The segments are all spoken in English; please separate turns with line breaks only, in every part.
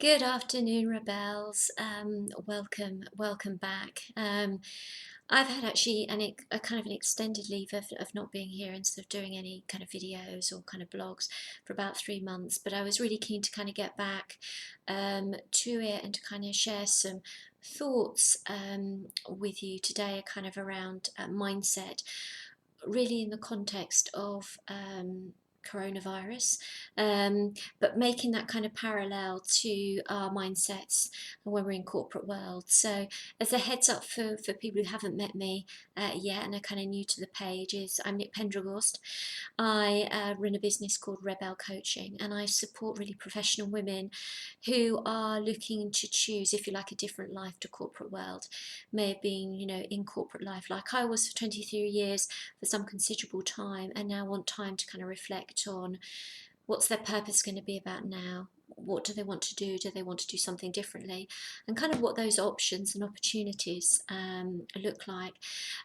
Good afternoon, Rebels. Welcome back. I've had actually a kind of an extended leave of not being here and sort of doing any kind of videos or kind of blogs for about 3 months. But I was really keen to kind of get back to it and to kind of share some thoughts with you today, kind of around mindset, really in the context of coronavirus, but making that kind of parallel to our mindsets when we're in corporate world. So as a heads up for people who haven't met me yet and are kind of new to the page, is I'm Nick Pendergast. I run a business called Rebel Coaching, and I support really professional women who are looking to choose, if you like, a different life to corporate world. May have been, in corporate life like I was for 23 years, for some considerable time, and now want time to kind of reflect on what's their purpose going to be about now. What do they want to do? Do they want to do something differently? And kind of what those options and opportunities look like.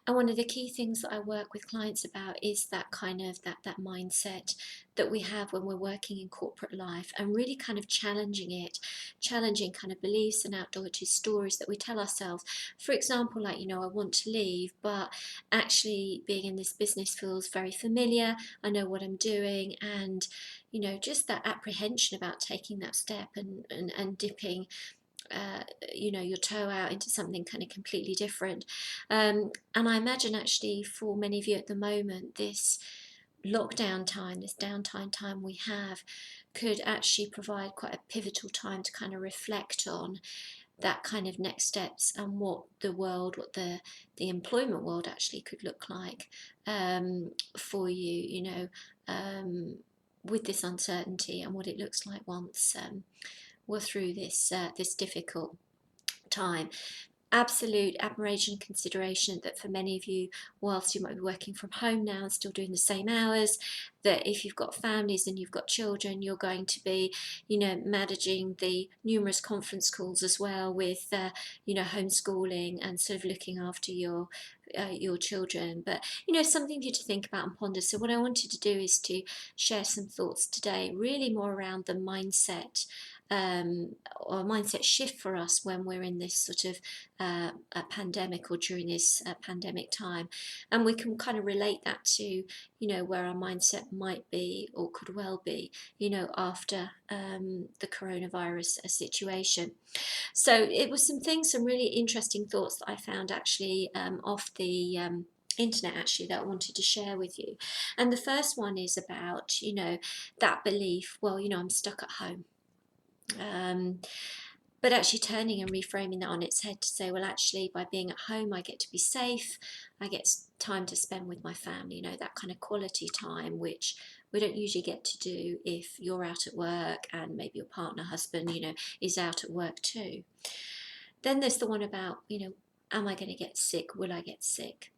And one of the key things that I work with clients about is that kind of that mindset that we have when we're working in corporate life, and really kind of challenging kind of beliefs and outdated stories that we tell ourselves. For example, like, I want to leave, but actually being in this business feels very familiar. I know what I'm doing, and just that apprehension about taking that step and dipping your toe out into something kind of completely different. And I imagine actually for many of you at the moment, this lockdown time, this downtime time we have, could actually provide quite a pivotal time to kind of reflect on that kind of next steps and what the employment world actually could look like for you, with this uncertainty and what it looks like once we're through this difficult time. Absolute admiration and consideration that for many of you, whilst you might be working from home now and still doing the same hours, that if you've got families and you've got children, you're going to be, managing the numerous conference calls as well with, homeschooling and sort of looking after your children. But something for you to think about and ponder. So what I wanted to do is to share some thoughts today, really more around the mindset, or mindset shift for us when we're in this sort of a pandemic, or during this pandemic time. And we can kind of relate that to, where our mindset might be or could well be, after the coronavirus situation. So it was some really interesting thoughts that I found actually off the internet, actually, that I wanted to share with you. And the first one is about, that belief, well, I'm stuck at home. Um, but actually turning and reframing that on its head to say, well, actually, by being at home, I get to be safe, I get time to spend with my family, that kind of quality time, which we don't usually get to do if you're out at work and maybe your partner, husband, is out at work too. Then there's the one about, am I going to get sick? Will I get sick?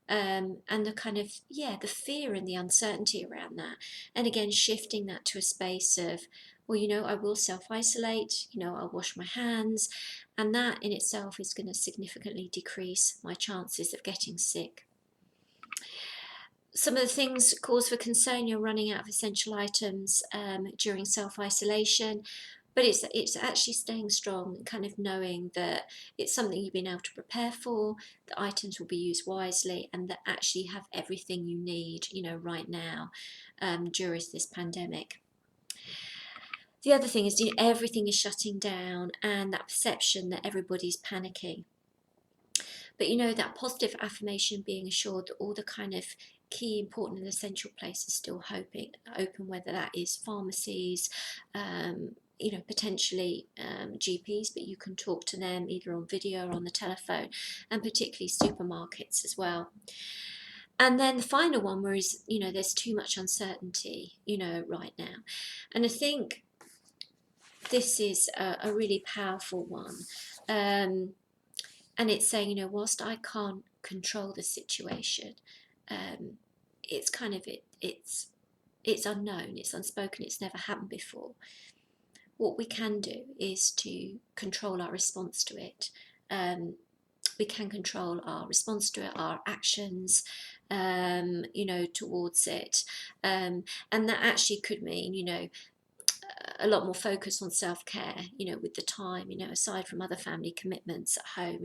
And the kind of, the fear and the uncertainty around that. And again, shifting that to a space of, well, I will self-isolate, I'll wash my hands, and that in itself is going to significantly decrease my chances of getting sick. Some of the things cause for concern: you're running out of essential items during self-isolation, but it's actually staying strong and kind of knowing that it's something you've been able to prepare for, the items will be used wisely, and that actually you have everything you need, right now during this pandemic. The other thing is, everything is shutting down, and that perception that everybody's panicking. But that positive affirmation, being assured that all the kind of key, important and essential places still open, whether that is pharmacies, potentially GPs, but you can talk to them either on video or on the telephone, and particularly supermarkets as well. And then the final one, whereas there's too much uncertainty, right now. And I think this is a really powerful one. And it's saying, whilst I can't control the situation, it's kind of it's unknown, it's unspoken, it's never happened before. What we can do is to control our response to it. We can control our response to it, our actions, towards it, and that actually could mean, a lot more focus on self-care, with the time, aside from other family commitments at home,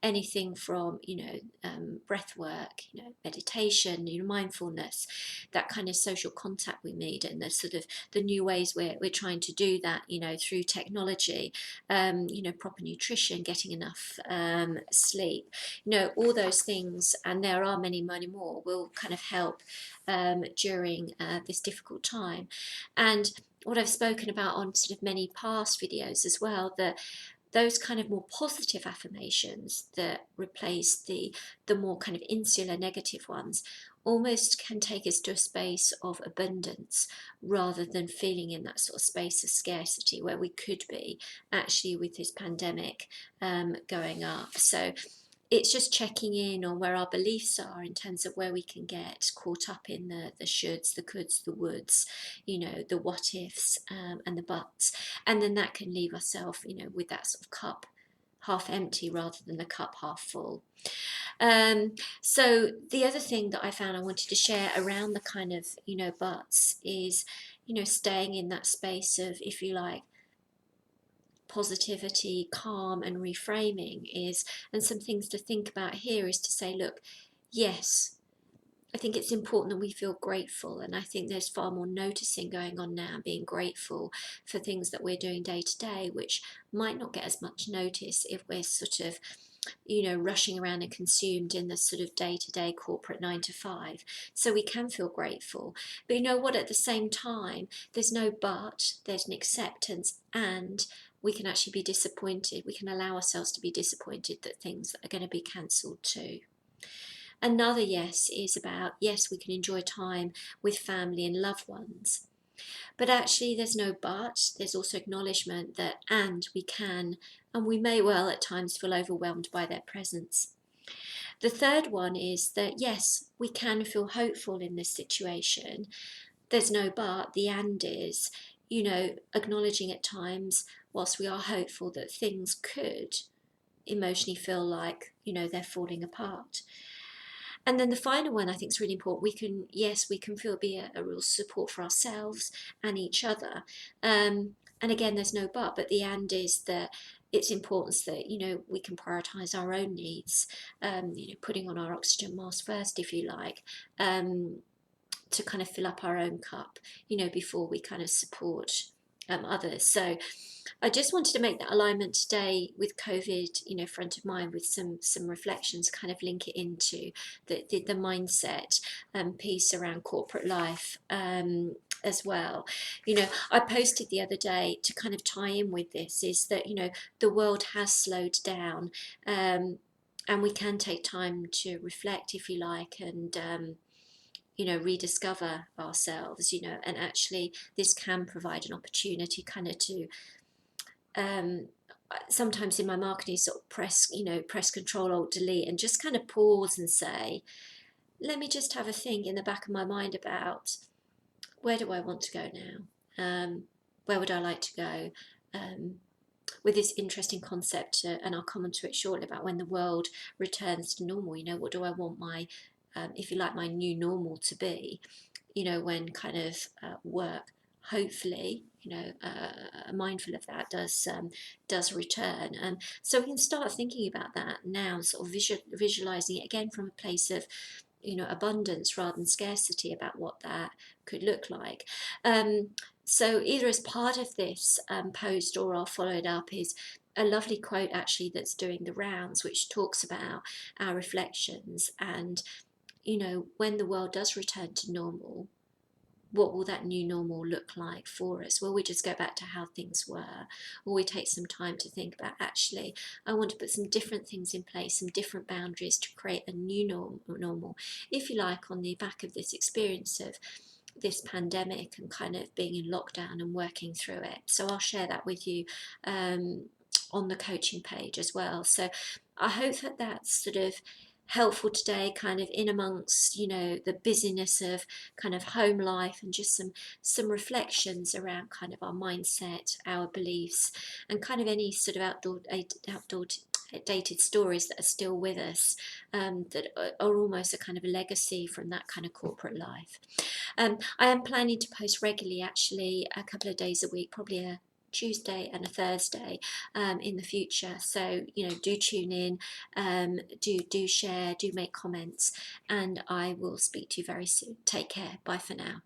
anything from, breath work, meditation, mindfulness, that kind of social contact we need, and the sort of the new ways we're trying to do that, through technology, proper nutrition, getting enough sleep, all those things, and there are many, many more, will kind of help during this difficult time. And what I've spoken about on sort of many past videos as well, that those kind of more positive affirmations that replace the more kind of insular negative ones almost can take us to a space of abundance, rather than feeling in that sort of space of scarcity where we could be actually with this pandemic going up. So it's just checking in on where our beliefs are in terms of where we can get caught up in the shoulds, the coulds, the woulds, the what ifs, and the buts. And then that can leave ourselves, with that sort of cup half empty rather than the cup half full. So the other thing that I found I wanted to share around the kind of, buts is, staying in that space of, if you like, positivity, calm, and reframing is, and some things to think about here is to say, look, yes, I think it's important that we feel grateful, and I think there's far more noticing going on now, being grateful for things that we're doing day to day, which might not get as much notice if we're sort of, rushing around and consumed in the sort of day-to-day corporate 9 to 5. So we can feel grateful. But you know what, at the same time, there's no but, there's an acceptance, and we can actually be disappointed. We can allow ourselves to be disappointed that things are going to be cancelled too. Another yes is about, yes, we can enjoy time with family and loved ones. But actually, there's no but, there's also acknowledgement that, and we can, and we may well at times feel overwhelmed by their presence. The third one is that, yes, we can feel hopeful in this situation. There's no but, the and is, acknowledging at times, whilst we are hopeful, that things could emotionally feel like, they're falling apart. And then the final one I think is really important. We can feel a real support for ourselves and each other. And again, there's no but the and is that it's important that, we can prioritise our own needs, putting on our oxygen mask first, if you like, to kind of fill up our own cup, before we kind of support others. So I just wanted to make that alignment today with COVID, front of mind, with some reflections, kind of link it into the mindset piece around corporate life as well. I posted the other day to kind of tie in with this, is that, the world has slowed down, and we can take time to reflect, if you like, and rediscover ourselves, and actually this can provide an opportunity kind of to, sometimes in my marketing, sort of press Control Alt Delete and just kind of pause and say, let me just have a think in the back of my mind about, where do I want to go now? Where would I like to go? With this interesting concept, and I'll come on to it shortly, about when the world returns to normal, what do I want my, if you like, my new normal to be, when kind of work, hopefully, mindful of that, does return. And so we can start thinking about that now, sort of visualizing it again from a place of, abundance rather than scarcity, about what that could look like. So either as part of this post, or I'll follow it up, is a lovely quote actually that's doing the rounds, which talks about our reflections and, when the world does return to normal, what will that new normal look like for us? Will we just go back to how things were? Or we take some time to think about, actually, I want to put some different things in place, some different boundaries to create a new normal, if you like, on the back of this experience of this pandemic and kind of being in lockdown and working through it. So I'll share that with you on the coaching page as well. So I hope that that's sort of helpful today, kind of in amongst, the busyness of kind of home life, and just some reflections around kind of our mindset, our beliefs, and kind of any sort of outdoor dated stories that are still with us, that are almost a kind of a legacy from that kind of corporate life. I am planning to post regularly, actually, a couple of days a week, probably a Tuesday and a Thursday, in the future. So, do tune in, do share, do make comments, and I will speak to you very soon. Take care. Bye for now.